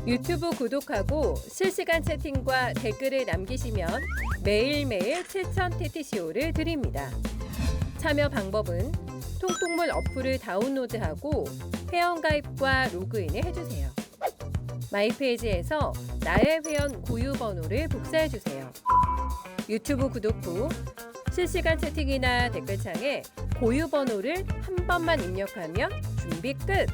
유튜브 구독하고 실시간 채팅과 댓글을 남기시면 매일매일 7,000TTCO를 드립니다. 참여 방법은 통통물 어플을 다운로드하고 회원가입과 로그인을 해주세요. 마이페이지에서 나의 회원 고유 번호를 복사해주세요. 유튜브 구독 후 실시간 채팅이나 댓글창에 고유 번호를 한 번만 입력하면 준비 끝!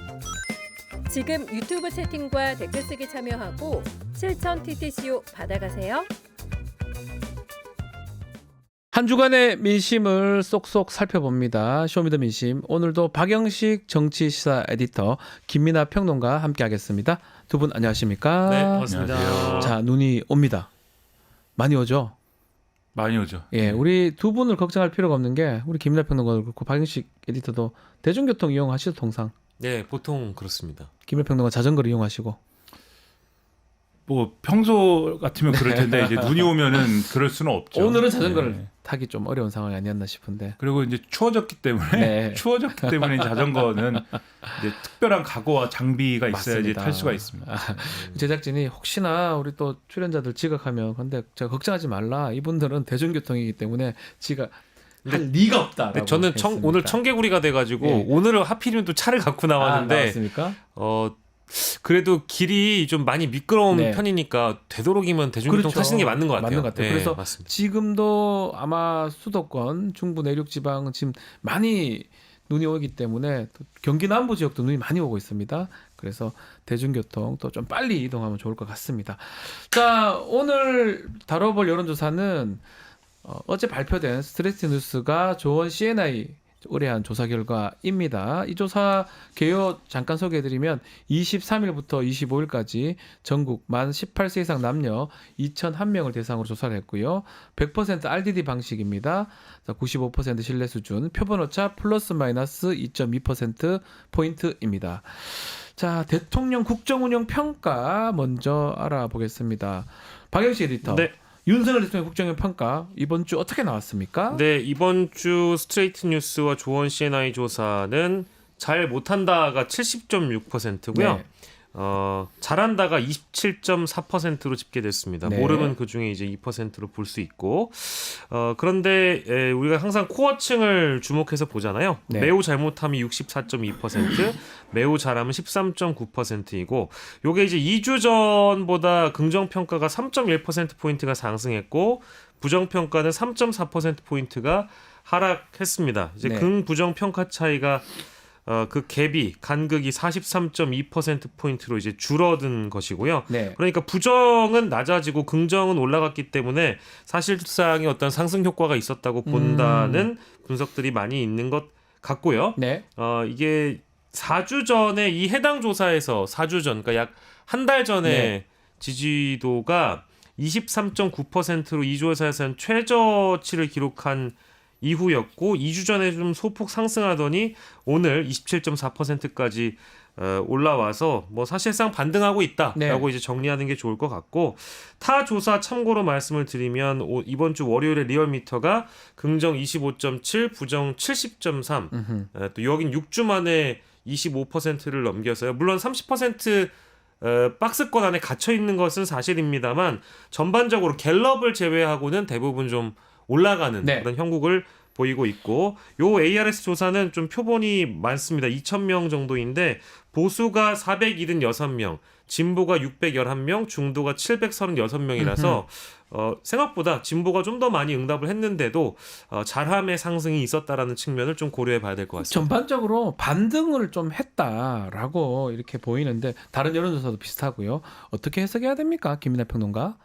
지금 유튜브 채팅과 댓글 쓰기 참여하고 7,000TTCO 받아가세요. 한 주간의 민심을 쏙쏙 살펴봅니다. 쇼미더민심. 오늘도 박영식 정치시사 에디터, 김민하 평론가 함께하겠습니다. 두 분 안녕하십니까? 네, 반갑습니다. 안녕하세요. 자, 눈이 옵니다. 많이 오죠? 많이 오죠. 예, 우리 두 분을 걱정할 필요가 없는 게 우리 김민하 평론가도 그렇고 박영식 에디터도 대중교통 이용하시죠, 통상? 네, 보통 그렇습니다. 김민하 평론가 자전거를 이용하시고. 뭐 평소 같으면 그럴 텐데 이제 눈이 오면은 그럴 수는 없죠. 오늘은 자전거를 네. 타기 좀 어려운 상황이 아니었나 싶은데. 그리고 이제 추워졌기 때문에 네. 추워졌기 때문에 자전거는 이제 특별한 각오와 장비가 있어야지 맞습니다. 탈 수가 있습니다. 제작진이 혹시나 우리 또 출연자들 지각하면 근데 제가 걱정하지 말라. 이분들은 대중교통이기 때문에 할 리가 없다. 근데 저는 오늘 청개구리가 돼가지고 예. 오늘은 하필이면 또 차를 갖고 나왔는데 나왔습니까? 그래도 길이 좀 많이 미끄러운 네. 편이니까 되도록이면 대중교통 그렇죠. 타시는 게 맞는 것 같아요. 맞는 것 같아요. 네, 그래서 맞습니다. 지금도 아마 수도권, 중부 내륙 지방 지금 많이 눈이 오기 때문에 또 경기 남부 지역도 눈이 많이 오고 있습니다. 그래서 대중교통 또 좀 빨리 이동하면 좋을 것 같습니다. 자, 오늘 다뤄볼 여론조사는 어제 발표된 스트레이트 뉴스가 조원 CNI 의뢰한 조사 결과입니다. 이 조사 개요 잠깐 소개해드리면 23일부터 25일까지 전국 만 18세 이상 남녀 2,001명을 대상으로 조사를 했고요. 100% RDD 방식입니다. 95% 신뢰 수준, 표본오차 플러스 마이너스 2.2% 포인트입니다. 자, 대통령 국정운영 평가 먼저 알아보겠습니다. 박영식 에디터. 네. 윤석열 대통령 국정운영 평가 이번 주 어떻게 나왔습니까? 네, 이번 주 스트레이트 뉴스와 조원 CNI 조사는 잘 못한다가 70.6%고요. 네. 잘한다가 27.4%로 집계됐습니다. 네. 모름은 그 중에 이제 2%로 볼 수 있고, 그런데 우리가 항상 코어층을 주목해서 보잖아요. 네. 매우 잘못함이 64.2%, 매우 잘하면 13.9%이고, 요게 이제 2주 전보다 긍정 평가가 3.1% 포인트가 상승했고, 부정 평가는 3.4% 포인트가 하락했습니다. 이제 네. 긍부정 평가 차이가 그 갭이 간극이 43.2%포인트로 이제 줄어든 것이고요. 네. 그러니까 부정은 낮아지고 긍정은 올라갔기 때문에 사실상의 어떤 상승 효과가 있었다고 본다는 분석들이 많이 있는 것 같고요. 네. 이게 4주 전에 이 해당 조사에서 4주 전, 그러니까 약 한 달 전에 네. 지지도가 23.9%로 이 조사에서는 최저치를 기록한 이후였고 2주 전에 좀 소폭 상승하더니 오늘 27.4%까지 올라와서 뭐 사실상 반등하고 있다라고 네. 이제 정리하는 게 좋을 것 같고 타 조사 참고로 말씀을 드리면 이번 주 월요일에 리얼미터가 긍정 25.7, 부정 70.3, 또 여긴 6주 만에 25%를 넘겨서요. 물론 30% 박스권 안에 갇혀 있는 것은 사실입니다만 전반적으로 갤럽을 제외하고는 대부분 좀 올라가는 네. 그런 형국을 보이고 있고 요 ARS 조사는 좀 표본이 많습니다. 2,000명 정도인데 보수가 476명, 진보가 611명, 중도가 736명이라서 생각보다 진보가 좀 더 많이 응답을 했는데도 잘함의 상승이 있었다라는 측면을 좀 고려해 봐야 될 것 같습니다. 전반적으로 반등을 좀 했다라고 이렇게 보이는데 다른 여론조사도 비슷하고요. 어떻게 해석해야 됩니까, 김민하 평론가?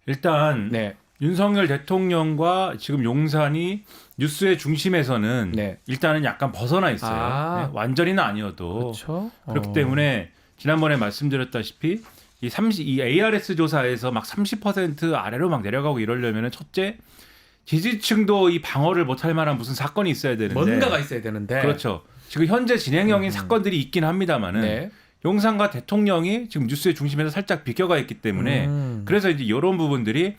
일단 네. 윤석열 대통령과 지금 용산이 뉴스의 중심에서는 네. 일단은 약간 벗어나 있어요. 아. 네, 완전히는 아니어도 그렇죠. 그렇기 때문에 지난번에 말씀드렸다시피 이 ARS 조사에서 막 30% 아래로 막 내려가고 이러려면은 첫째 지지층도 이 방어를 못할 만한 무슨 사건이 있어야 되는데 뭔가가 있어야 되는데. 그렇죠. 지금 현재 진행형인 사건들이 있긴 합니다만은 네. 용산과 대통령이 지금 뉴스의 중심에서 살짝 비껴가 있기 때문에 그래서 이제 이런 부분들이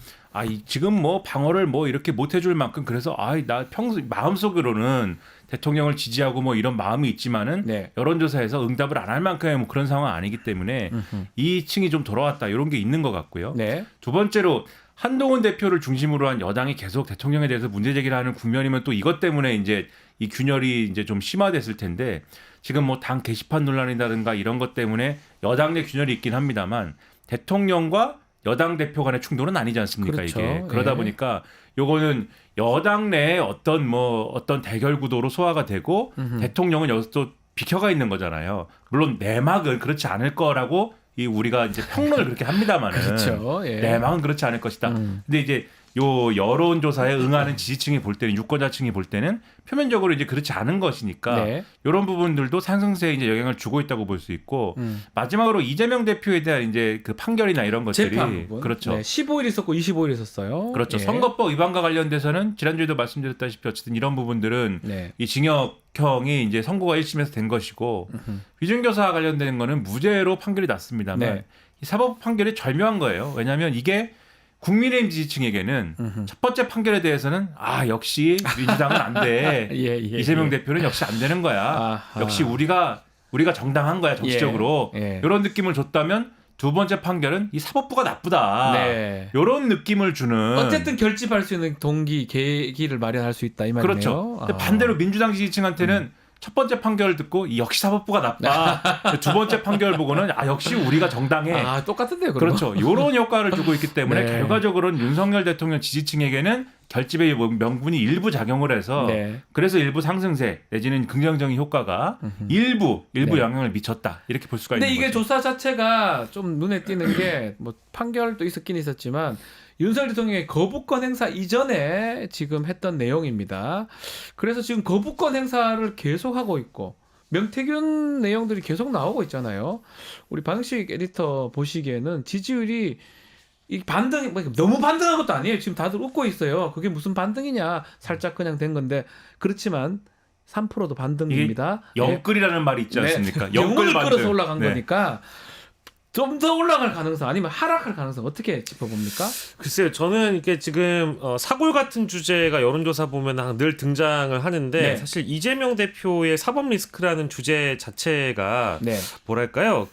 지금 뭐 방어를 뭐 이렇게 못 해줄 만큼 그래서 나 평소 마음속으로는 대통령을 지지하고 뭐 이런 마음이 있지만은 네. 여론조사에서 응답을 안 할 만큼의 뭐 그런 상황 아니기 때문에 이 층이 좀 돌아왔다 이런 게 있는 것 같고요. 네. 두 번째로 한동훈 대표를 중심으로 한 여당이 계속 대통령에 대해서 문제 제기를 하는 국면이면 또 이것 때문에 이제 이 균열이 이제 좀 심화됐을 텐데 지금 뭐 당 게시판 논란이라든가 이런 것 때문에 여당 내 균열이 있긴 합니다만 대통령과 여당 대표 간의 충돌은 아니지 않습니까? 그렇죠. 이게 그러다 예. 보니까 요거는 여당 내에 어떤 대결 구도로 소화가 되고 대통령은 여기서 또 비켜가 있는 거잖아요. 물론 내막은 그렇지 않을 거라고 이 우리가 이제 평론을 그렇게 합니다만은 그렇죠. 예. 내막은 그렇지 않을 것이다. 근데 이제 요 여론조사에 응하는 지지층이 볼 때는 유권자층이 볼 때는 표면적으로 이제 그렇지 않은 것이니까 네. 이런 부분들도 상승세에 이제 영향을 주고 있다고 볼 수 있고 마지막으로 이재명 대표에 대한 이제 그 판결이나 이런 것들이 재판 부분. 그렇죠. 네, 15일 있었고 25일 있었어요. 그렇죠. 예. 선거법 위반과 관련돼서는 지난주에도 말씀드렸다시피 어쨌든 이런 부분들은 네. 이 징역형이 이제 선고가 1심에서 된 것이고 위증교사 관련된 거는 무죄로 판결이 났습니다만 네. 이 사법 판결이 절묘한 거예요. 왜냐하면 이게 국민의힘 지지층에게는 첫 번째 판결에 대해서는 아 역시 민주당은 안 돼. 예, 이재명 대표는 역시 안 되는 거야. 아하. 역시 우리가 정당한 거야 정치적으로. 예. 이런 느낌을 줬다면 두 번째 판결은 이 사법부가 나쁘다. 네. 이런 느낌을 주는. 어쨌든 결집할 수 있는 동기, 계기를 마련할 수 있다 이 말이네요. 그렇죠. 근데 아. 반대로 민주당 지지층한테는 첫 번째 판결을 듣고 이 역시 사법부가 나빠. 두 번째 판결 보고는 아 역시 우리가 정당해. 아, 똑같은데요. 그럼. 그렇죠. 이런 효과를 주고 있기 때문에 네. 결과적으로는 윤석열 대통령 지지층에게는 결집의 명분이 일부 작용을 해서 네. 그래서 일부 상승세 내지는 긍정적인 효과가 일부 네. 영향을 미쳤다 이렇게 볼 수가 근데 있는 이게 거죠. 조사 자체가 좀 눈에 띄는 게 뭐 판결도 있었긴 있었지만 윤석열 대통령의 거부권 행사 이전에 지금 했던 내용입니다. 그래서 지금 거부권 행사를 계속하고 있고 명태균 내용들이 계속 나오고 있잖아요. 우리 반응식 에디터 보시기에는 지지율이 이 반등 너무 반등한 것도 아니에요. 지금 다들 웃고 있어요. 그게 무슨 반등이냐? 살짝 그냥 된 건데 그렇지만 3%도 반등입니다. 영끌이라는 말이 있지 않습니까? 영끌 반등. 끌어서 올라간 네. 거니까 좀 더 올라갈 가능성 아니면 하락할 가능성 어떻게 짚어봅니까? 글쎄요, 저는 이게 지금 사골 같은 주제가 여론조사 보면 늘 등장을 하는데 네. 사실 이재명 대표의 사법 리스크라는 주제 자체가 네. 뭐랄까요,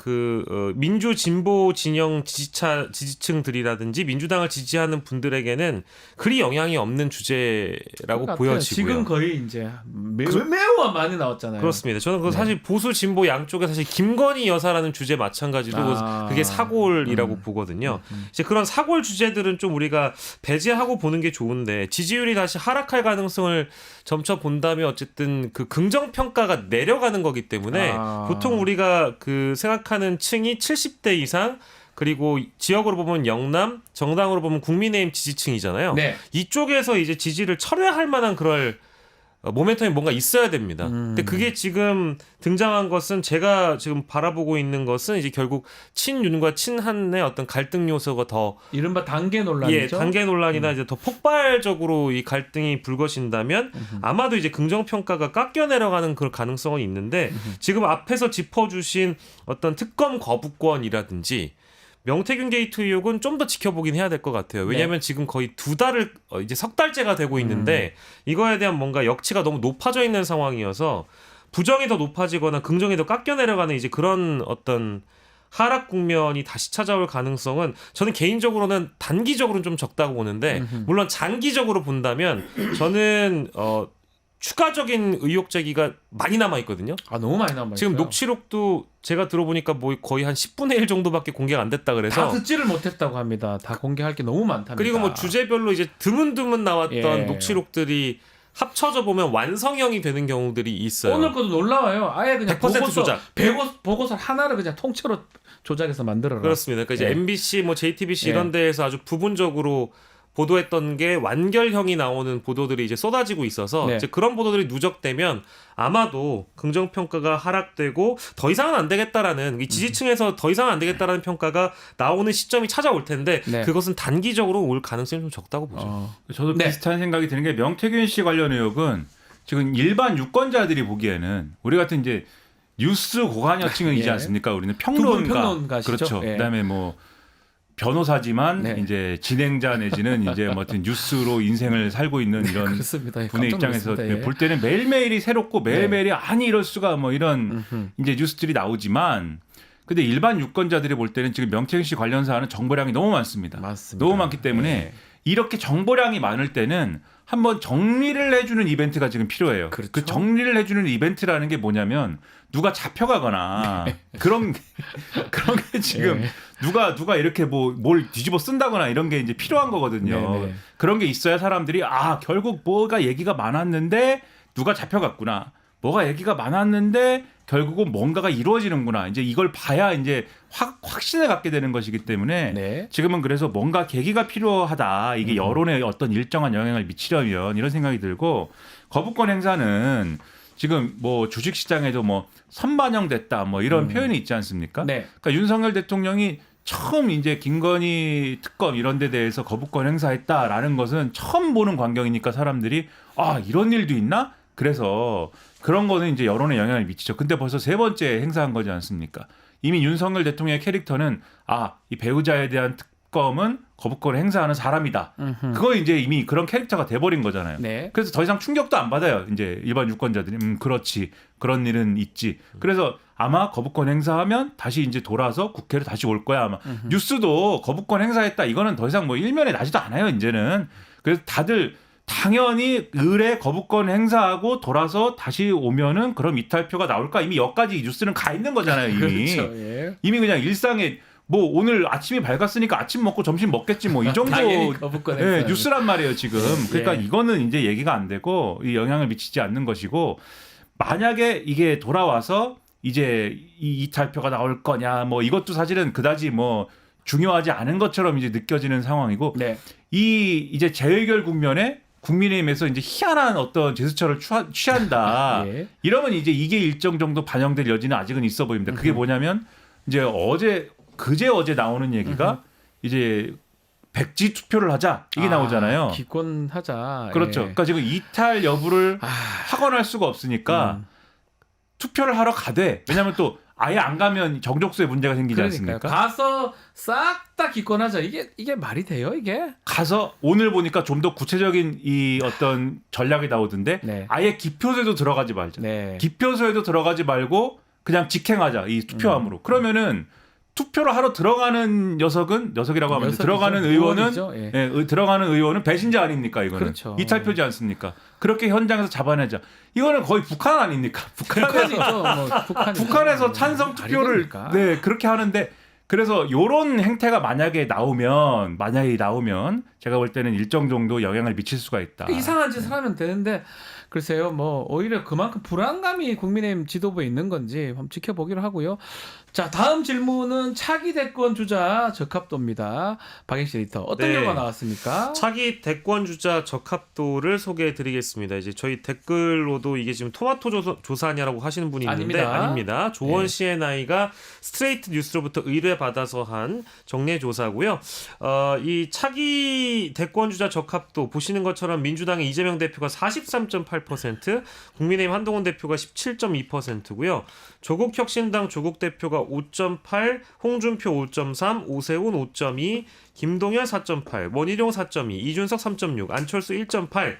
민주 진보 진영 지지층들이라든지 민주당을 지지하는 분들에게는 그리 영향이 없는 주제라고 똑같아요. 보여지고요. 지금 거의 이제 매우 많이 나왔잖아요. 그렇습니다. 저는 네. 사실 보수 진보 양쪽에 사실 김건희 여사라는 주제 마찬가지로 그게 사골이라고 보거든요. 이제 그런 사골 주제들은 좀 우리가 배제하고 보는 게 좋은데 지지율이 다시 하락할 가능성을 점차 본다면 어쨌든 그 긍정 평가가 내려가는 거기 때문에 보통 우리가 생각하는 층이 70대 이상 그리고 지역으로 보면 영남, 정당으로 보면 국민의힘 지지층이잖아요. 네. 이쪽에서 이제 지지를 철회할 만한 그럴 모멘텀이 뭔가 있어야 됩니다. 근데 그게 지금 등장한 것은 제가 지금 바라보고 있는 것은 이제 결국 친윤과 친한의 어떤 갈등 요소가 더 이른바 단계 논란이죠. 단계 논란이나 이제 더 폭발적으로 이 갈등이 불거진다면 아마도 이제 긍정 평가가 깎여 내려가는 그런 가능성은 있는데 지금 앞에서 짚어주신 어떤 특검 거부권이라든지 명태균 게이트 의혹은 좀 더 지켜보긴 해야 될 것 같아요. 왜냐하면 지금 거의 두 달을 이제 석 달째가 되고 있는데 이거에 대한 뭔가 역치가 너무 높아져 있는 상황이어서 부정이 더 높아지거나 긍정이 더 깎여 내려가는 이제 그런 어떤 하락 국면이 다시 찾아올 가능성은 저는 개인적으로는 단기적으로는 좀 적다고 보는데 물론 장기적으로 본다면 저는 추가적인 의혹 제기가 많이 남아 있거든요. 너무 많이 남아 있어요. 지금 녹취록도 제가 들어보니까 뭐 거의 한 10분의 1 정도밖에 공개가 안 됐다 그래서 다 듣지를 못했다고 합니다. 다 공개할 게 너무 많답니다. 그리고 뭐 주제별로 이제 드문드문 나왔던 예. 녹취록들이 합쳐져 보면 완성형이 되는 경우들이 있어요. 오늘 것도 놀라워요. 아예 그냥 100% 조작. 보고서 하나를 그냥 통째로 조작해서 만들어라. 그렇습니다. 그러니까 이제 예. MBC, 뭐 JTBC 예. 이런 데에서 아주 부분적으로 보도했던 게 완결형이 나오는 보도들이 이제 쏟아지고 있어서 네. 이제 그런 보도들이 누적되면 아마도 긍정 평가가 하락되고 더 이상은 안 되겠다라는 이 지지층에서 더 이상은 안 되겠다라는 평가가 나오는 시점이 찾아올 텐데 네. 그것은 단기적으로 올 가능성이 좀 적다고 보죠. 저도 네. 비슷한 생각이 드는 게 명태균 씨 관련 의혹은 지금 일반 유권자들이 보기에는 우리 같은 이제 뉴스 고관여층이지 예. 않습니까? 우리는 두분 평론가 평론가시죠? 그렇죠. 예. 그다음에 뭐 변호사지만 네. 이제 진행자 내지는 이제 뭐 어떤 뉴스로 인생을 살고 있는 이런 그렇습니다. 분의 깜짝 입장에서 놀랐습니다. 예. 볼 때는 매일매일이 새롭고 매일매일이 아니 이럴 수가 뭐 이런 음흠. 이제 뉴스들이 나오지만 근데 일반 유권자들이 볼 때는 지금 명태균 씨 관련 사안은 정보량이 너무 많습니다. 맞습니다. 너무 많기 때문에 네. 이렇게 정보량이 많을 때는 한번 정리를 해주는 이벤트가 지금 필요해요. 그렇죠. 그 정리를 해주는 이벤트라는 게 뭐냐면 누가 잡혀가거나 그런 게 지금 네. 누가 이렇게 뭐 뭘 뒤집어 쓴다거나 이런 게 이제 필요한 거거든요. 네, 네. 그런 게 있어야 사람들이 아 결국 뭐가 얘기가 많았는데 누가 잡혀갔구나. 뭐가 얘기가 많았는데 결국은 뭔가가 이루어지는구나. 이제 이걸 봐야 이제 확신을 갖게 되는 것이기 때문에 네. 지금은 그래서 뭔가 계기가 필요하다. 이게 여론에 어떤 일정한 영향을 미치려면 이런 생각이 들고 거부권 행사는 지금 뭐 주식시장에도 뭐 선반영됐다 뭐 이런 표현이 있지 않습니까? 네. 그러니까 윤석열 대통령이 처음 이제 김건희 특검 이런 데 대해서 거부권 행사했다라는 것은 처음 보는 광경이니까 사람들이 아 이런 일도 있나? 그래서 그런 거는 이제 여론에 영향을 미치죠. 근데 벌써 세 번째 행사한 거지 않습니까? 이미 윤석열 대통령의 캐릭터는 아, 이 배우자에 대한 특검은 거부권 행사하는 사람이다. 그거 이제 이미 그런 캐릭터가 돼버린 거잖아요. 네. 그래서 더 이상 충격도 안 받아요. 이제 일반 유권자들이 그렇지 그런 일은 있지. 그래서 아마 거부권 행사하면 다시 이제 돌아서 국회로 다시 올 거야 아마. 뉴스도 거부권 행사했다. 이거는 더 이상 뭐 일면에 나지도 않아요. 이제는. 그래서 다들 당연히 의뢰 거부권 행사하고 돌아서 다시 오면은 그럼 이탈표가 나올까? 이미 여기까지 뉴스는 가 있는 거잖아요. 이미. 그렇죠. 예. 이미 그냥 일상에 뭐 오늘 아침이 밝았으니까 아침 먹고 점심 먹겠지 뭐 이 정도 당연히 거부권 행사. 예, 뉴스란 말이에요 지금. 그러니까 예. 이거는 이제 얘기가 안 되고 이 영향을 미치지 않는 것이고 만약에 이게 돌아와서 이제 이 이탈표가 나올 거냐 뭐 이것도 사실은 그다지 뭐 중요하지 않은 것처럼 이제 느껴지는 상황이고 네. 이 이제 재의결 국면에 국민의힘에서 이제 희한한 어떤 제스처를 취한다. 예. 이러면 이제 이게 일정 정도 반영될 여지는 아직은 있어 보입니다. 그게 뭐냐면 이제 어제 나오는 얘기가 이제 백지 투표를 하자 이게 나오잖아요. 기권하자. 그렇죠. 예. 그러니까 지금 이탈 여부를 확언할 수가 없으니까 투표를 하러 가되 왜냐하면 또 아예 안 가면 정족수에 문제가 생기지 그러니까요. 않습니까? 가서 싹 다 기권하자. 이게 말이 돼요, 이게? 가서 오늘 보니까 좀 더 구체적인 이 어떤 전략이 나오던데 네. 아예 기표소에도 들어가지 말자. 네. 기표소에도 들어가지 말고 그냥 직행하자 이 투표함으로. 그러면은 투표를 하러 들어가는 녀석이라고 하면 녀석이죠. 들어가는 의원은 의원이죠. 예. 들어가는 의원은 배신자 아닙니까 이거는 그렇죠. 이탈표지 않습니까? 그렇게 현장에서 잡아내자. 이거는 거의 북한 아닙니까? 북한이죠. 뭐 북한에서 찬성 투표를 네 그렇게 하는데 그래서 요런 행태가 만약에 나오면 제가 볼 때는 일정 정도 영향을 미칠 수가 있다. 이상한 짓을 하면 되는데 글쎄요, 뭐 오히려 그만큼 불안감이 국민의힘 지도부에 있는 건지 한번 지켜보기로 하고요. 자, 다음 질문은 차기 대권 주자 적합도입니다. 박영식 에디터 어떤 네. 결과 나왔습니까? 차기 대권 주자 적합도를 소개해드리겠습니다. 이제 저희 댓글로도 이게 지금 토마토 조사냐라고 하시는 분이 있는데 아닙니다. 조원 CNI가 스트레이트 뉴스로부터 의뢰받아서 한 정례 조사고요. 이 차기 대권 주자 적합도 보시는 것처럼 민주당의 이재명 대표가 43.8%, 국민의힘 한동훈 대표가 17.2%고요. 조국혁신당 조국 대표가 5.8, 홍준표 5.3, 오세훈 5.2, 김동연 4.8, 원희룡 4.2, 이준석 3.6, 안철수 1.8,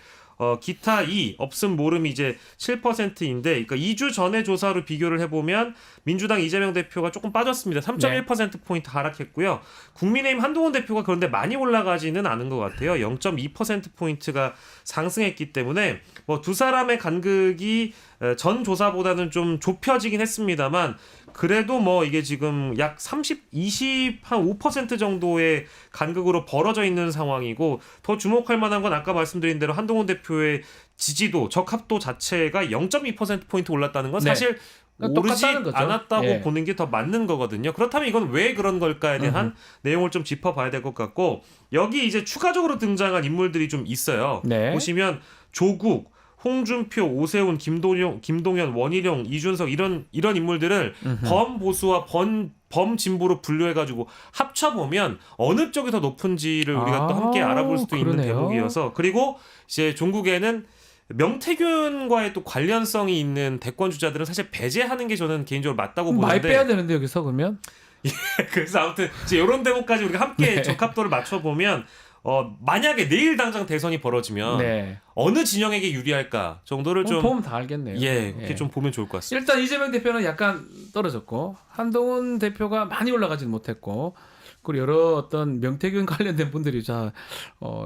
기타 2, 없음 모름이 이제 7%인데, 그러니까 2주 전의 조사로 비교를 해보면 민주당 이재명 대표가 조금 빠졌습니다. 3.1%포인트 하락했고요. 국민의힘 한동훈 대표가 그런데 많이 올라가지는 않은 것 같아요. 0.2%포인트가 상승했기 때문에 뭐 두 사람의 간극이 전 조사보다는 좀 좁혀지긴 했습니다만 그래도 뭐 이게 지금 약 5% 정도의 간극으로 벌어져 있는 상황이고 더 주목할 만한 건 아까 말씀드린 대로 한동훈 대표의 지지도, 적합도 자체가 0.2%포인트 올랐다는 건 사실 오르지 않았다고 보는 게 더 맞는 거거든요. 그렇다면 이건 왜 그런 걸까에 대한 내용을 좀 짚어봐야 될 것 같고 여기 이제 추가적으로 등장한 인물들이 좀 있어요. 보시면 조국, 홍준표, 오세훈, 김동연, 원희룡, 이준석 이런 인물들을 범보수와 범진보로 분류해가지고 합쳐보면 어느 쪽이 더 높은지를 우리가 또 함께 알아볼 수도 있는 대목이어서 그리고 이제 종국에는 명태균과의 또 관련성이 있는 대권 주자들은 사실 배제하는 게 저는 개인적으로 맞다고 보는데 많이 빼야 되는데 여기서 그러면 그래서 아무튼 이제 이런 대목까지 우리가 함께 네. 적합도를 맞춰보면 만약에 내일 당장 대선이 벌어지면 네. 어느 진영에게 유리할까 정도를 좀 보면 다 알겠네요. 예, 그렇게 좀 보면 좋을 것 같습니다. 일단 이재명 대표는 약간 떨어졌고 한동훈 대표가 많이 올라가지는 못했고 그리고 여러 어떤 명태균 관련된 분들이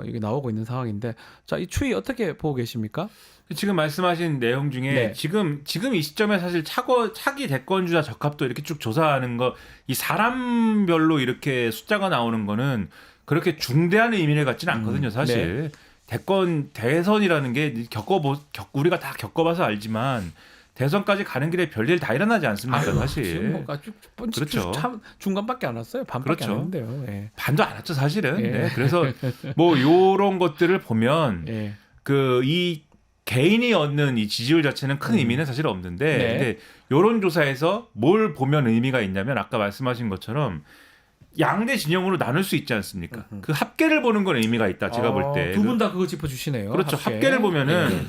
이게 나오고 있는 상황인데 자, 이 추이 어떻게 보고 계십니까? 지금 말씀하신 내용 중에 네. 지금 이 시점에 사실 차기 대권주자 적합도 이렇게 쭉 조사하는 거 이 사람별로 이렇게 숫자가 나오는 거는 그렇게 중대한 의미를 갖지는 않거든요, 사실. 대선이라는 게 우리가 다 겪어봐서 알지만 대선까지 가는 길에 별일 다 일어나지 않습니까, 지금 사실. 그렇죠. 참 중간밖에 안 왔어요. 반밖에 그렇죠. 안 했는데요. 예. 반도 안 왔죠, 사실은. 예. 네, 그래서 뭐 요런 것들을 보면 예. 이 개인이 얻는 이 지지율 자체는 큰 의미는 사실 없는데 네. 근데 요런 조사에서 뭘 보면 의미가 있냐면 아까 말씀하신 것처럼 양대 진영으로 나눌 수 있지 않습니까? 그 합계를 보는 건 의미가 있다. 제가 볼 때. 두 분 다 그거 짚어주시네요. 그렇죠. 합계. 합계를 보면은 예.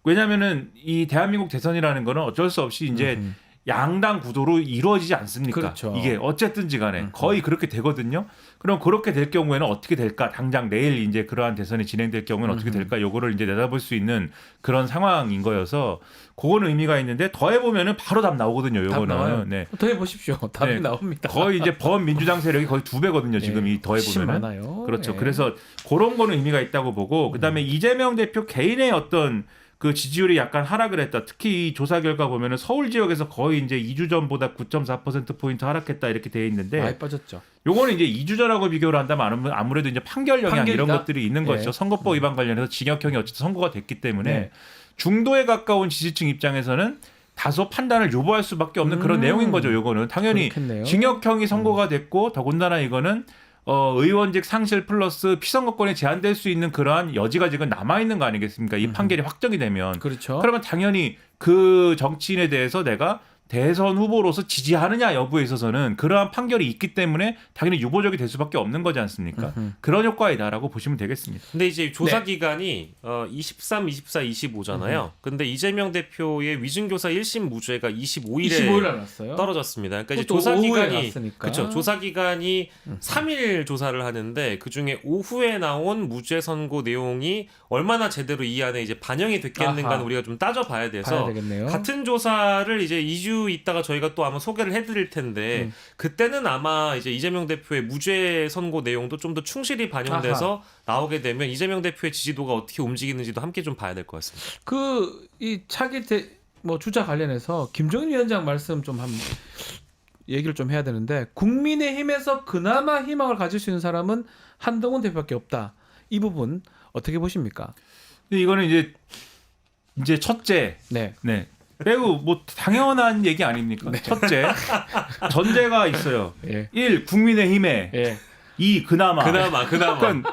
왜냐면은 이 대한민국 대선이라는 거는 어쩔 수 없이 이제 양당 구도로 이루어지지 않습니까? 그렇죠. 이게 어쨌든지 간에 거의 그렇게 되거든요. 그럼 그렇게 될 경우에는 어떻게 될까? 당장 내일 이제 그러한 대선이 진행될 경우는 어떻게 될까? 요거를 이제 내다볼 수 있는 그런 상황인 거여서 그거는 의미가 있는데 더해 보면은 바로 답 나오거든요. 답 나와요. 요거는. 네. 더 해보십시오. 답이 네. 나옵니다. 거의 이제 범민주당 세력이 거의 2배거든요. 지금 이 더해 훨씬 보면은. 많아요. 그렇죠. 예. 그래서 그런 거는 의미가 있다고 보고 그다음에 이재명 대표 개인의 어떤 그 지지율이 약간 하락을 했다. 특히 이 조사 결과 보면은 서울 지역에서 거의 이제 2주 전보다 9.4% 포인트 하락했다 이렇게 돼 있는데 많이 빠졌죠. 요거는 이제 2주 전하고 비교를 한다면 아무래도 이제 판결 영향 이런 판결이다? 것들이 있는 예. 것이죠. 선거법 위반 관련해서 징역형이 어쨌든 선고가 됐기 때문에 네. 중도에 가까운 지지층 입장에서는 다소 판단을 요구할 수밖에 없는 그런 내용인 거죠. 요거는 당연히 그렇겠네요. 징역형이 선고가 됐고 더군다나 이거는 의원직 상실 플러스 피선거권에 제한될 수 있는 그러한 여지가 지금 남아 있는 거 아니겠습니까? 이 판결이 확정이 되면 그렇죠. 그러면 당연히 그 정치인에 대해서 내가 대선 후보로서 지지하느냐 여부에 있어서는 그러한 판결이 있기 때문에 당연히 유보적이 될 수밖에 없는 거지 않습니까? 그런 효과이다라고 보시면 되겠습니다. 근데 이제 조사 네. 기간이 23, 24, 25잖아요. 근데 이재명 대표의 위증교사 1심 무죄가 25일에 25일 났어요. 떨어졌습니다. 그러니까 이제 그것도 조사 오후에 기간이 났으니까. 그렇죠. 조사 기간이 3일 조사를 하는데 그 중에 오후에 나온 무죄 선고 내용이 얼마나 제대로 이 안에 이제 반영이 됐겠는가는 아하. 우리가 좀 따져봐야 돼서 봐야 되겠네요. 같은 조사를 이제 2주 있다가 저희가 또 아마 소개를 해드릴 텐데 그때는 아마 이제 이재명 대표의 무죄 선고 내용도 좀 더 충실히 반영돼서 나오게 되면 이재명 대표의 지지도가 어떻게 움직이는지도 함께 좀 봐야 될 것 같습니다. 이 차기 주자 관련해서 김종인 위원장 말씀 좀 얘기를 좀 해야 되는데 국민의힘에서 그나마 희망을 가질 수 있는 사람은 한동훈 대표밖에 없다. 이 부분 어떻게 보십니까? 근데 이거는 이제 첫째, 네. 네. 매우 뭐 당연한 얘기 아닙니까? 첫째, 전제가 있어요. 예. 1. 국민의힘에 예. 2. 그나마. 그러니까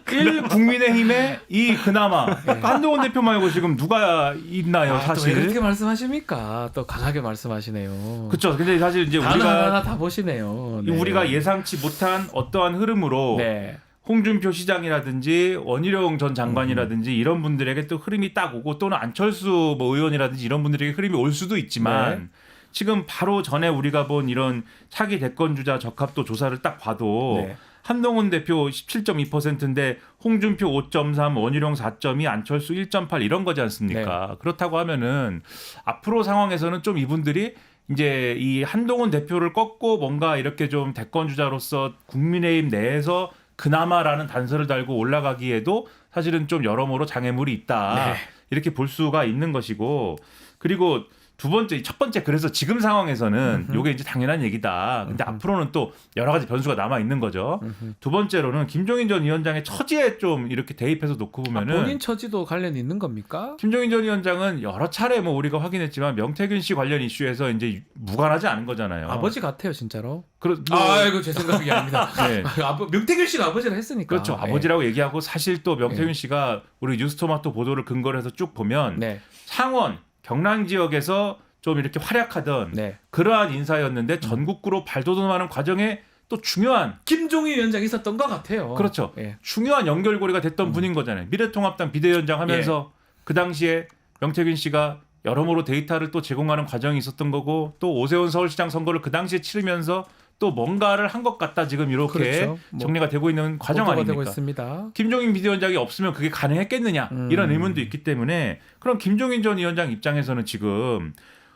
1. 국민의힘에 2. 그나마. 한동훈 대표 말고 지금 누가 있나요, 또 왜 사실? 그렇게 말씀하십니까? 또 강하게 말씀하시네요. 그렇죠. 근데 사실 이제 하나 다 보시네요. 네. 우리가 예상치 못한 어떠한 흐름으로 네. 홍준표 시장이라든지 원희룡 전 장관이라든지 이런 분들에게 또 흐름이 딱 오고 또는 안철수 뭐 의원이라든지 이런 분들에게 흐름이 올 수도 있지만 네. 지금 바로 전에 우리가 본 이런 차기 대권주자 적합도 조사를 딱 봐도 네. 한동훈 대표 17.2%인데 홍준표 5.3, 원희룡 4.2, 안철수 1.8 이런 거지 않습니까? 네. 그렇다고 하면은 앞으로 상황에서는 좀 이분들이 이제 이 한동훈 대표를 꺾고 뭔가 이렇게 좀 대권주자로서 국민의힘 내에서 그나마라는 단서를 달고 올라가기에도 사실은 좀 여러모로 장애물이 있다. 네. 이렇게 볼 수가 있는 것이고 그리고 첫 번째 그래서 지금 상황에서는 이게 이제 당연한 얘기다. 근데 앞으로는 또 여러 가지 변수가 남아 있는 거죠. 두 번째로는 김종인 전 위원장의 처지에 좀 이렇게 대입해서 놓고 보면은 본인 처지도 관련이 있는 겁니까? 김종인 전 위원장은 여러 차례 뭐 우리가 확인했지만 명태균 씨 관련 이슈에서 이제 무관하지 않은 거잖아요. 아버지 같아요, 진짜로. 뭐, 제 생각이 아닙니다. 네. 명태균 씨가 아버지를 했으니까. 그렇죠. 네. 아버지라고 얘기하고 사실 또 명태균 씨가 우리 뉴스토마토 보도를 근거로 해서 쭉 보면 네. 창원, 경남 지역에서 좀 이렇게 활약하던 네. 그러한 인사였는데 전국구로 발돋움하는 과정에 또 중요한 김종인 위원장이 있었던 것 같아요. 그렇죠. 예. 중요한 연결고리가 됐던 분인 거잖아요. 미래통합당 비대위원장 하면서 그 당시에 명태균 씨가 여러모로 데이터를 또 제공하는 과정이 있었던 거고 또 오세훈 서울시장 선거를 그 당시에 치르면서 또 뭔가를 한 것 같다 지금 이렇게 그렇죠. 뭐 정리가 되고 있는 과정 보도가 아닙니까? 되고 있습니다. 김종인 비대위원장이 없으면 그게 가능했겠느냐 이런 의문도 있기 때문에 그럼 김종인 전 위원장 입장에서는 지금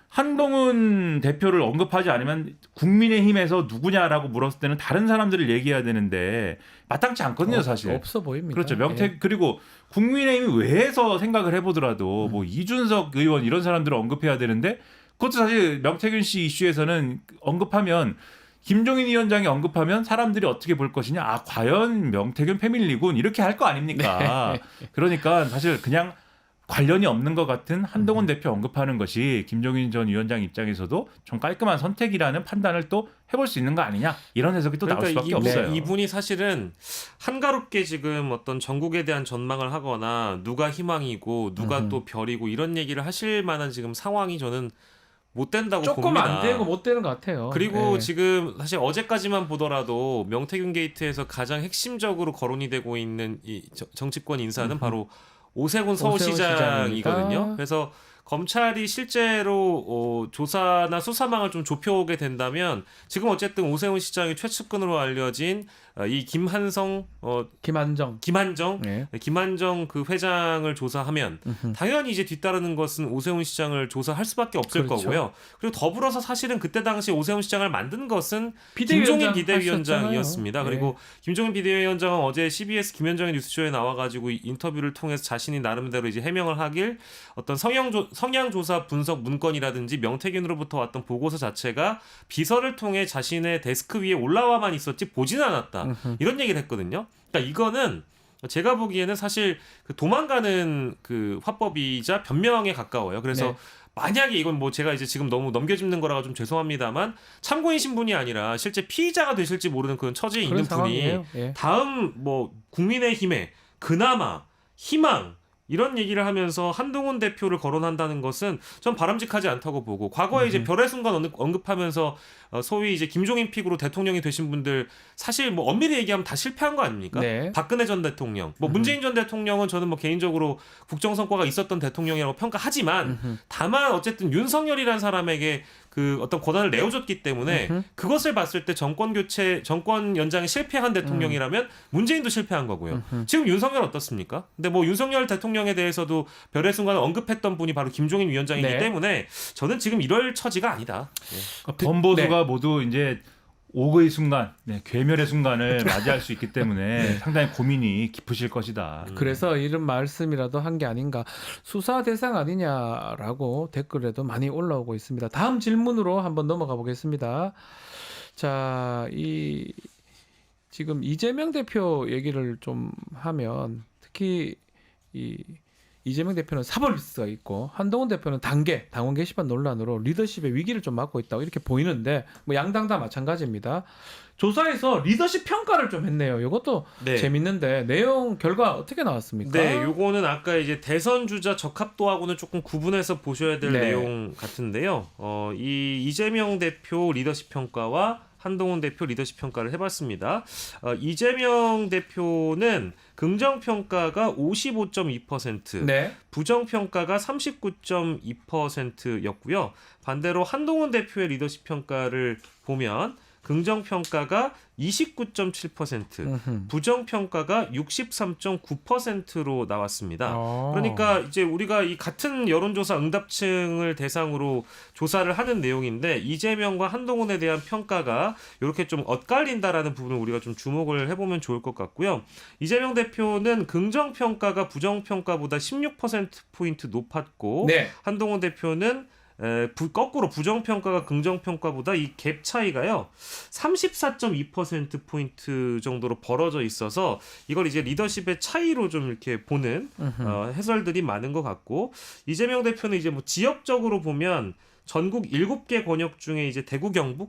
한동훈 대표를 언급하지 않으면 국민의힘에서 누구냐라고 물었을 때는 다른 사람들을 얘기해야 되는데 마땅치 않거든요, 사실. 없어 보입니다. 그렇죠. 예. 그리고 국민의힘 외에서 생각을 해보더라도 뭐 이준석 의원 이런 사람들을 언급해야 되는데 그것도 사실 명태균 씨 이슈에서는 언급하면 김종인 위원장이 언급하면 사람들이 어떻게 볼 것이냐. 아, 과연 명태균 패밀리군 이렇게 할 거 아닙니까? 그러니까 사실 그냥 관련이 없는 것 같은 한동훈 대표 언급하는 것이 김종인 전 위원장 입장에서도 좀 깔끔한 선택이라는 판단을 또 해볼 수 있는 거 아니냐 이런 해석이 또 나올 수밖에 없어요. 이분이 사실은 한가롭게 지금 어떤 전국에 대한 전망을 하거나 누가 희망이고 누가 또 별이고 이런 얘기를 하실 만한 지금 상황이 저는 못 된다고 조금 봅니다. 안 되고 못 되는 것 같아요. 그리고 예. 지금 사실 어제까지만 보더라도 명태균 게이트에서 가장 핵심적으로 거론이 되고 있는 이 정치권 인사는 바로 오세훈 서울시장이거든요. 시장입니다. 그래서 검찰이 실제로 조사나 수사망을 좀 좁혀오게 된다면 지금 어쨌든 오세훈 시장이 최측근으로 알려진 이 김한정 예. 그 회장을 조사하면 당연히 이제 뒤따르는 것은 오세훈 시장을 조사할 수밖에 없을 그렇죠. 거고요. 그리고 더불어서 사실은 그때 당시 오세훈 시장을 만든 것은 비대위원장 김종인 비대위원장이었습니다. 하셨잖아요. 그리고 김종인 비대위원장은 어제 CBS 김현정의 뉴스쇼에 나와가지고 인터뷰를 통해서 자신이 나름대로 이제 해명을 하길 어떤 성향 조사 분석 문건이라든지 명태균으로부터 왔던 보고서 자체가 비서를 통해 자신의 데스크 위에 올라와만 있었지 보지는 않았다. 이런 얘기를 했거든요. 그러니까 이거는 제가 보기에는 사실 그 도망가는 그 화법이자 변명에 가까워요. 그래서 네. 만약에 이건 뭐 제가 이제 지금 너무 넘겨짚는 거라가 좀 죄송합니다만 참고인 신분이 아니라 실제 피의자가 되실지 모르는 그런 처지에 그런 있는 분이 상황이에요. 예. 다음 뭐 국민의힘에 그나마 희망 이런 얘기를 하면서 한동훈 대표를 거론한다는 것은 전 바람직하지 않다고 보고 과거에 이제 별의 순간 언급하면서 소위 이제 김종인 픽으로 대통령이 되신 분들 사실 뭐 엄밀히 얘기하면 다 실패한 거 아닙니까? 네. 박근혜 전 대통령, 뭐 문재인 전 대통령은 저는 뭐 개인적으로 국정 성과가 있었던 대통령이라고 평가하지만 다만 어쨌든 윤석열이라는 사람에게 그 어떤 권한을 내어줬기 때문에 그것을 봤을 때 정권 연장에 실패한 대통령이라면 문재인도 실패한 거고요. 지금 윤석열 어떻습니까? 근데 뭐 윤석열 대통령에 대해서도 별의 순간을 언급했던 분이 바로 김종인 위원장이기 네. 때문에 저는 지금 이럴 처지가 아니다. 범보수가 모두 이제 오의 순간, 괴멸의 순간을 맞이할 수 있기 때문에 상당히 고민이 깊으실 것이다. 그래서 이런 말씀이라도 한 게 아닌가. 수사 대상 아니냐라고 댓글에도 많이 올라오고 있습니다. 다음 질문으로 한번 넘어가 보겠습니다. 자, 지금 이재명 대표 얘기를 좀 하면 특히 이재명 대표는 사법리스가 있고 한동훈 대표는 당원 게시판 논란으로 리더십의 위기를 좀 맞고 있다고 이렇게 보이는데 뭐 양당 다 마찬가지입니다. 조사에서 리더십 평가를 좀 했네요. 이것도 네. 재밌는데 내용 결과 어떻게 나왔습니까? 네, 요거는 아까 이제 대선 주자 적합도하고는 조금 구분해서 보셔야 될 네. 내용 같은데요. 이 이재명 대표 리더십 평가와 한동훈 대표 리더십 평가를 해봤습니다. 이재명 대표는 긍정 평가가 55.2%, 네. 부정 평가가 39.2%였고요. 반대로 한동훈 대표의 리더십 평가를 보면 긍정 평가가 29.7%, 부정 평가가 63.9%로 나왔습니다. 그러니까 이제 우리가 이 같은 여론조사 응답층을 대상으로 조사를 하는 내용인데 이재명과 한동훈에 대한 평가가 이렇게 좀 엇갈린다라는 부분을 우리가 좀 주목을 해보면 좋을 것 같고요. 이재명 대표는 긍정 평가가 부정 평가보다 16%포인트 높았고 네. 한동훈 대표는 거꾸로 부정평가가 긍정평가보다 이 갭 차이가요 34.2%포인트 정도로 벌어져 있어서 이걸 이제 리더십의 차이로 좀 이렇게 보는 해설들이 많은 것 같고 이재명 대표는 이제 뭐 지역적으로 보면 전국 7개 권역 중에 이제 대구 경북을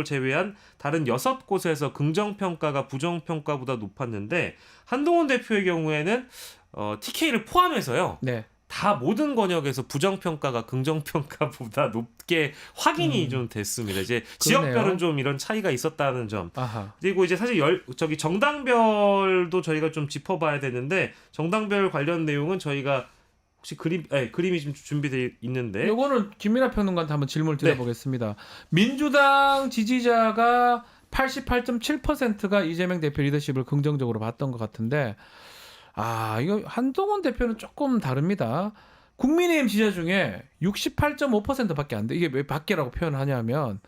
제외한 다른 6곳에서 긍정평가가 부정평가보다 높았는데 한동훈 대표의 경우에는 TK를 포함해서요. 네. 다 모든 권역에서 부정평가가 긍정평가보다 높게 확인이 좀 됐습니다. 이제 지역별은 좀 이런 차이가 있었다는 점. 아하. 그리고 이제 사실 정당별도 저희가 좀 짚어봐야 되는데 정당별 관련 내용은 저희가 혹시 그림이 좀 준비되어 있는데 요거는 김민하 평론가한테 한번 질문을 드려보겠습니다. 민주당 지지자가 88.7%가 이재명 대표 리더십을 긍정적으로 봤던 것 같은데 이거 한동훈 대표는 조금 다릅니다. 국민의힘 지지자 중에 68.5%밖에 안 돼. 이게 왜 밖에라고 표현하냐면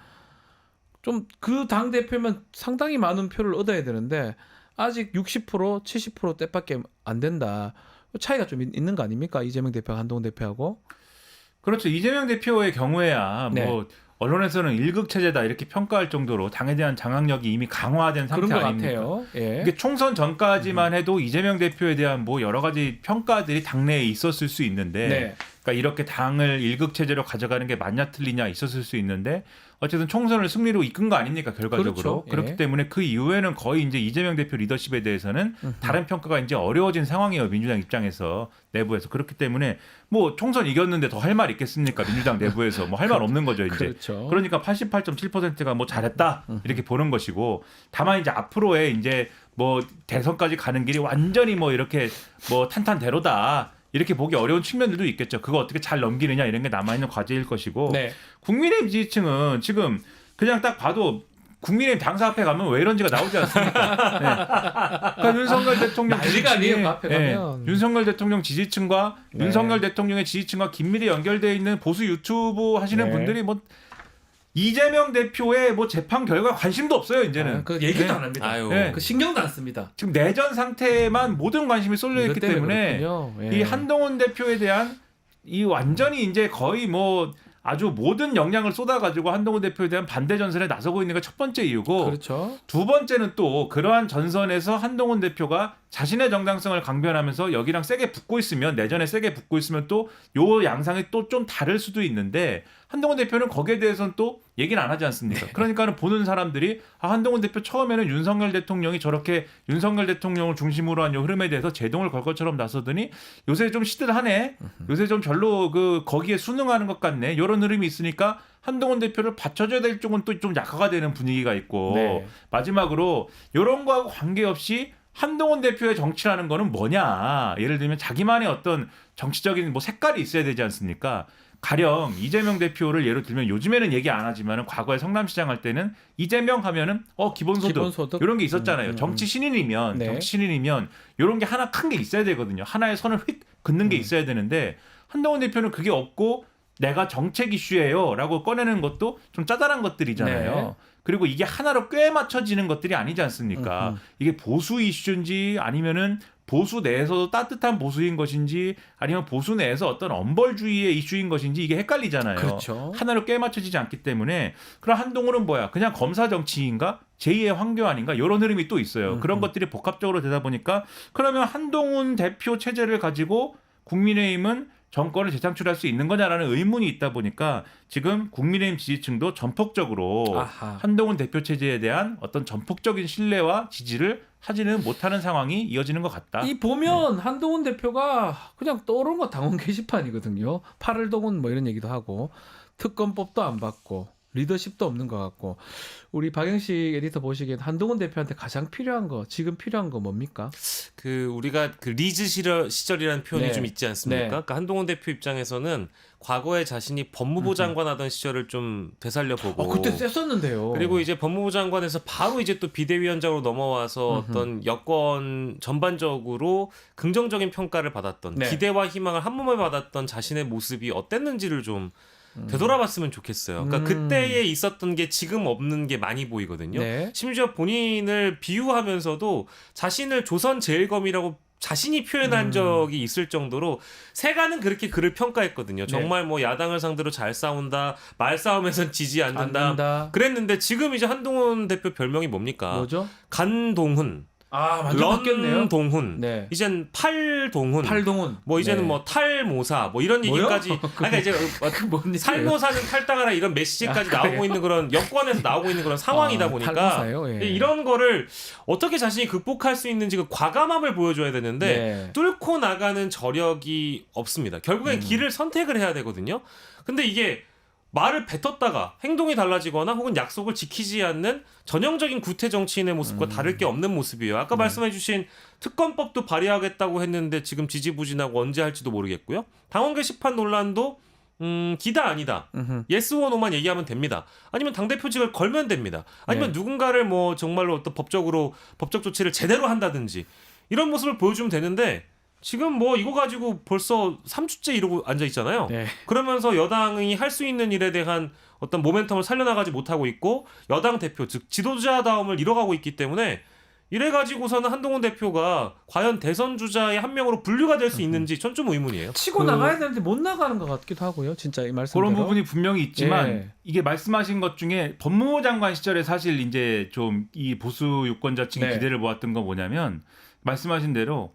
좀 그 당 대표면 상당히 많은 표를 얻어야 되는데 아직 60% 70%대밖에 안 된다. 차이가 좀 있는 거 아닙니까? 이재명 대표와 한동훈 대표하고. 그렇죠. 이재명 대표의 경우에야 네. 뭐 언론에서는 일극 체제다 이렇게 평가할 정도로 당에 대한 장악력이 이미 강화된 상태 그런 것 아닙니까? 같아요. 예. 이게 총선 전까지만 해도 이재명 대표에 대한 뭐 여러 가지 평가들이 당내에 있었을 수 있는데, 네. 그러니까 이렇게 당을 일극 체제로 가져가는 게 맞냐 틀리냐 있었을 수 있는데, 어쨌든 총선을 승리로 이끈 거 아닙니까 결과적으로. 그렇죠. 그렇기 예. 때문에 그 이후에는 거의 이제 이재명 대표 리더십에 대해서는 다른 평가가 이제 어려워진 상황이에요, 민주당 입장에서, 내부에서. 그렇기 때문에 뭐 총선 이겼는데 더 할 말 있겠습니까, 민주당 내부에서. 뭐 할 말 없는 거죠 이제. 그렇죠. 그러니까 88.7%가 뭐 잘했다 이렇게 보는 것이고, 다만 이제 앞으로의 이제 뭐 대선까지 가는 길이 완전히 뭐 이렇게 뭐 탄탄대로다 이렇게 보기 어려운 측면들도 있겠죠. 그거 어떻게 잘 넘기느냐 이런 게 남아있는 과제일 것이고, 네. 국민의힘 지지층은 지금 그냥 딱 봐도 국민의힘 당사 앞에 가면 왜 이런지가 나오지 않습니까? 네. 그러니까 윤석열 대통령 난리가 아니에요, 그 앞에 네. 가면. 윤석열 대통령 지지층과 네. 윤석열 대통령의 지지층과 긴밀히 연결되어 있는 보수 유튜브 하시는 네. 분들이 뭐 이재명 대표의 뭐 재판 결과 관심도 없어요 이제는. 그 얘기도 네. 안 합니다. 아유. 네. 그 신경도 안 씁니다. 지금 내전 상태에만 모든 관심이 쏠려 있기 이것 때문에 때문에 그렇군요. 예. 이 한동훈 대표에 대한 이 완전히 이제 거의 뭐 아주 모든 역량을 쏟아가지고 한동훈 대표에 대한 반대 전선에 나서고 있는 게 첫 번째 이유고, 그렇죠. 두 번째는 또 그러한 전선에서 한동훈 대표가 자신의 정당성을 강변하면서 여기랑 세게 붙고 있으면, 내전에 세게 붙고 있으면 또 요 양상이 또 좀 다를 수도 있는데, 한동훈 대표는 거기에 대해서는 또 얘기는 안 하지 않습니까? 그러니까는 보는 사람들이 한동훈 대표 처음에는 윤석열 대통령이 저렇게 윤석열 대통령을 중심으로 한 요 흐름에 대해서 제동을 걸 것처럼 나서더니 요새 좀 시들하네. 요새 좀 별로 거기에 순응하는 것 같네. 이런 흐름이 있으니까 한동훈 대표를 받쳐줘야 될 쪽은 또 좀 약화가 되는 분위기가 있고, 네. 마지막으로 이런 거하고 관계없이 한동훈 대표의 정치라는 거는 뭐냐. 예를 들면 자기만의 어떤 정치적인 뭐 색깔이 있어야 되지 않습니까? 가령 이재명 대표를 예로 들면 요즘에는 얘기 안 하지만은 과거에 성남시장 할 때는 이재명 하면은 기본소득 이런 게 있었잖아요. 정치 신인이면 네. 정치 신인이면 이런 게 하나 큰 게 있어야 되거든요. 하나의 선을 휙 긋는 게 있어야 되는데, 한동훈 대표는 그게 없고 내가 정책 이슈예요라고 꺼내는 것도 좀 짜잘한 것들이잖아요. 네. 그리고 이게 하나로 꽤 맞춰지는 것들이 아니지 않습니까? 이게 보수 이슈인지 아니면은 보수 내에서도 따뜻한 보수인 것인지 아니면 보수 내에서 어떤 엄벌주의의 이슈인 것인지 이게 헷갈리잖아요. 그렇죠. 하나로 꽤 맞춰지지 않기 때문에, 그럼 한동훈은 뭐야? 그냥 검사 정치인가? 제2의 황교안인가? 이런 흐름이 또 있어요. 그런 것들이 복합적으로 되다 보니까, 그러면 한동훈 대표 체제를 가지고 국민의힘은 정권을 재창출할 수 있는 거냐라는 의문이 있다 보니까 지금 국민의힘 지지층도 전폭적으로 아하. 한동훈 대표 체제에 대한 어떤 전폭적인 신뢰와 지지를 하지는 못하는 상황이 이어지는 것 같다. 이 보면 한동훈 대표가 그냥 떠오른 거 당원 게시판이거든요. 8월 동훈 뭐 이런 얘기도 하고 특검법도 안 받고 리더십도 없는 것 같고, 우리 박영식 에디터 보시기엔 한동훈 대표한테 가장 필요한 거, 지금 필요한 거 뭡니까? 우리가 리즈 시절이라는 표현이 네. 좀 있지 않습니까? 네. 그러니까 한동훈 대표 입장에서는 과거에 자신이 법무부 장관 하던 시절을 좀 되살려보고, 그때 셌었는데요. 그리고 이제 법무부 장관에서 바로 이제 또 비대위원장으로 넘어와서 어떤 여권 전반적으로 긍정적인 평가를 받았던, 네. 기대와 희망을 한 몸에 받았던 자신의 모습이 어땠는지를 좀 되돌아봤으면 좋겠어요. 그러니까 그때에 있었던 게 지금 없는 게 많이 보이거든요. 네. 심지어 본인을 비유하면서도 자신을 조선 제일검이라고 자신이 표현한 적이 있을 정도로 세간은 그렇게 그를 평가했거든요. 정말 뭐 야당을 상대로 잘 싸운다, 말싸움에선 지지 않는다. 그랬는데 지금 이제 한동훈 대표 별명이 뭡니까? 뭐죠? 간동훈, 완전 바뀌었네요. 런동훈, 네. 이젠 팔동훈, 팔동훈. 뭐 이제는 네. 뭐 탈모사, 뭐 이런 뭐요? 얘기까지. 그러니까 이제 뭔 얘기예요? 살모사는 탈당하라 이런 메시지까지 나오고 있는 그런 여권에서 나오고 있는 그런 상황이다 보니까 탈모사예요? 예. 이런 거를 어떻게 자신이 극복할 수 있는지 그 과감함을 보여줘야 되는데 네. 뚫고 나가는 저력이 없습니다. 결국엔 길을 선택을 해야 되거든요. 근데 이게 말을 뱉었다가 행동이 달라지거나 혹은 약속을 지키지 않는 전형적인 구태 정치인의 모습과 다를 게 없는 모습이에요. 아까 말씀해주신 특검법도 발의하겠다고 했는데 지금 지지부진하고 언제 할지도 모르겠고요. 당원 게시판 논란도 기다 아니다. 예스 or 노만 얘기하면 됩니다. 아니면 당대표직을 걸면 됩니다. 아니면 네. 누군가를 뭐 정말로 어떤 법적 조치를 제대로 한다든지 이런 모습을 보여주면 되는데 지금 뭐 이거 가지고 벌써 3주째 이러고 앉아 있잖아요. 네. 그러면서 여당이 할 수 있는 일에 대한 어떤 모멘텀을 살려나가지 못하고 있고 여당 대표 즉 지도자다움을 잃어가고 있기 때문에 이래가지고서는 한동훈 대표가 과연 대선 주자의 한 명으로 분류가 될 수 있는지 전 좀 의문이에요. 치고 나가야 되는데 못 나가는 것 같기도 하고요. 진짜 이 말씀대로. 그런 부분이 분명히 있지만 예. 이게 말씀하신 것 중에 법무부 장관 시절에 사실 이제 좀 이 보수 유권자 측이 네. 기대를 모았던 건 뭐냐면 말씀하신 대로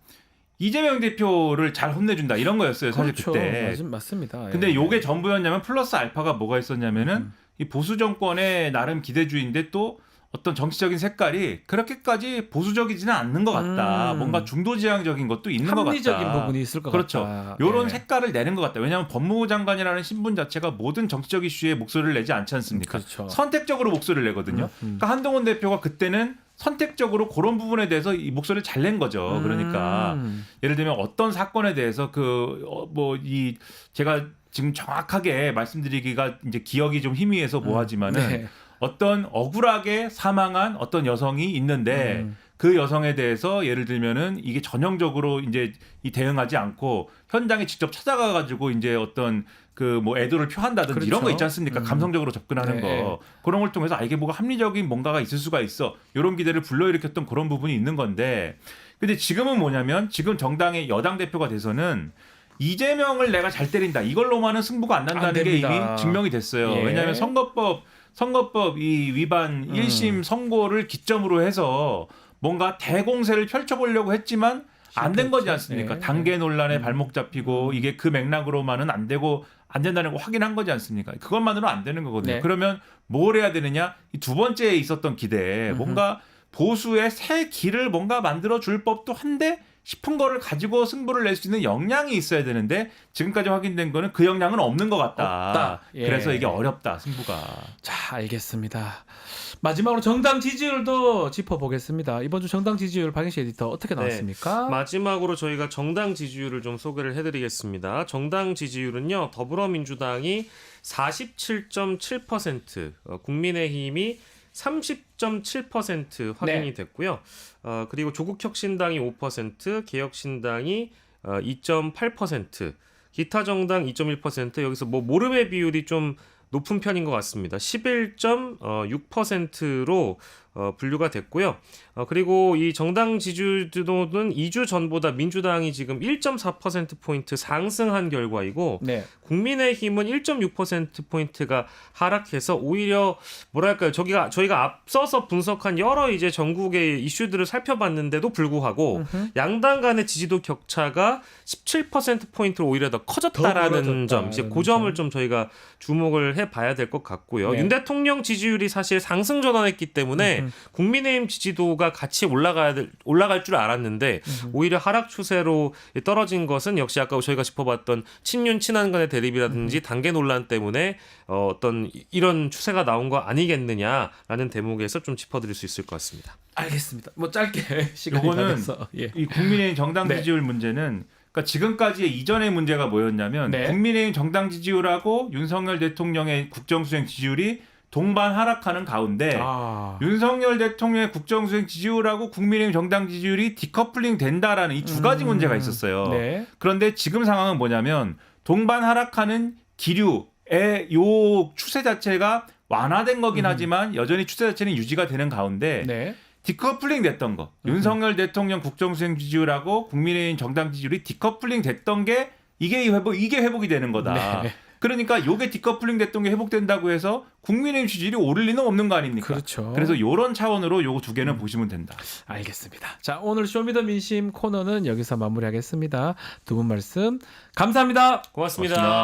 이재명 대표를 잘 혼내준다 이런 거였어요. 사실 그렇죠. 그때. 맞습니다. 근데 예. 요게 전부였냐면 플러스 알파가 뭐가 있었냐면은 이 보수 정권의 나름 기대주의인데 또 어떤 정치적인 색깔이 그렇게까지 보수적이지는 않는 것 같다. 뭔가 중도지향적인 것도 있는 것 같다. 합리적인 부분이 있을 것 그렇죠. 같다. 요런 예. 색깔을 내는 것 같다. 왜냐하면 법무부 장관이라는 신분 자체가 모든 정치적 이슈에 목소리를 내지 않지 않습니까? 그렇죠. 선택적으로 목소리를 내거든요. 그러니까 한동훈 대표가 그때는 선택적으로 그런 부분에 대해서 이 목소리를 잘 낸 거죠. 그러니까 예를 들면 어떤 사건에 대해서 제가 지금 정확하게 말씀드리기가 이제 기억이 좀 희미해서 뭐하지만은 네. 어떤 억울하게 사망한 어떤 여성이 있는데 그 여성에 대해서 예를 들면은 이게 전형적으로 이제 이 대응하지 않고 현장에 직접 찾아가 가지고 이제 어떤 그 뭐 애도를 표한다든지 그렇죠. 이런 거 있지 않습니까? 감성적으로 접근하는 네. 거. 그런 걸 통해서 이게 뭐가 합리적인 뭔가가 있을 수가 있어. 이런 기대를 불러일으켰던 그런 부분이 있는 건데 근데 지금은 뭐냐면 지금 정당의 여당 대표가 돼서는 이재명을 내가 잘 때린다. 이걸로만은 승부가 안 난다는 게 됩니다. 이미 증명이 됐어요. 예. 왜냐하면 선거법 이 위반 1심 선고를 기점으로 해서 뭔가 대공세를 펼쳐보려고 했지만 안 된 거지 않습니까? 네. 단계 논란에 발목 잡히고 이게 그 맥락으로만은 안 된다는 거 확인한 거지 않습니까? 그것만으로는 안 되는 거거든요. 네. 그러면 뭘 해야 되느냐? 이 두 번째에 있었던 기대 뭔가 보수의 새 길을 뭔가 만들어 줄 법도 한데 싶은 거를 가지고 승부를 낼 수 있는 역량이 있어야 되는데 지금까지 확인된 거는 그 역량은 없는 것 같다. 없다. 예. 그래서 이게 어렵다 승부가. 자, 알겠습니다. 마지막으로 정당 지지율도 짚어보겠습니다. 이번 주 정당 지지율 박인식 에디터 어떻게 나왔습니까? 마지막으로 저희가 정당 지지율을 좀 소개를 해드리겠습니다. 정당 지지율은요. 더불어민주당이 47.7%, 국민의힘이 30.7% 확인이 네. 됐고요. 그리고 조국혁신당이 5%, 개혁신당이 2.8%, 기타 정당 2.1%, 여기서 뭐 모름의 비율이 좀 높은 편인 것 같습니다. 11.6%로 분류가 됐고요. 그리고 이 정당 지지율도는 2주 전보다 민주당이 지금 1.4%포인트 상승한 결과이고 네. 국민의힘은 1.6%포인트가 하락해서 오히려 뭐랄까요. 저희가 앞서서 분석한 여러 이제 전국의 이슈들을 살펴봤는데도 불구하고 양당 간의 지지도 격차가 17%포인트로 오히려 더 커졌다라는 점. 이제 그 점을 좀 저희가 주목을 해봐야 될 것 같고요. 네. 윤 대통령 지지율이 사실 상승 전환했기 때문에 국민의힘 지지도가 같이 올라갈 줄 알았는데 오히려 하락 추세로 떨어진 것은 역시 아까 저희가 짚어봤던 친윤 친한 간의 대립이라든지 단계 논란 때문에 어떤 이런 추세가 나온 거 아니겠느냐라는 대목에서 좀 짚어드릴 수 있을 것 같습니다. 알겠습니다. 뭐 짧게 시간이 다 요거는 돼서. 예. 이 국민의힘 정당 네. 지지율 문제는 그러니까 지금까지의 이전의 문제가 뭐였냐면 네. 국민의힘 정당 지지율하고 윤석열 대통령의 국정수행 지지율이 동반 하락하는 가운데 윤석열 대통령의 국정수행 지지율하고 국민의힘 정당 지지율이 디커플링 된다라는 이 두 가지 문제가 있었어요. 네. 그런데 지금 상황은 뭐냐면 동반 하락하는 기류의 요 추세 자체가 완화된 거긴 하지만 여전히 추세 자체는 유지가 되는 가운데 네. 디커플링 됐던 거. 윤석열 대통령 국정수행 지지율하고 국민의힘 정당 지지율이 디커플링 됐던 게 이게 회복이 되는 거다. 네. 그러니까 요게 디커플링 됐던 게 회복된다고 해서 국민의힘 지지율이 오를 리는 없는 거 아닙니까? 그렇죠. 그래서 요런 차원으로 요거 두 개는 보시면 된다. 알겠습니다. 자, 오늘 쇼미더민심 코너는 여기서 마무리하겠습니다. 두 분 말씀 감사합니다. 고맙습니다. 고맙습니다.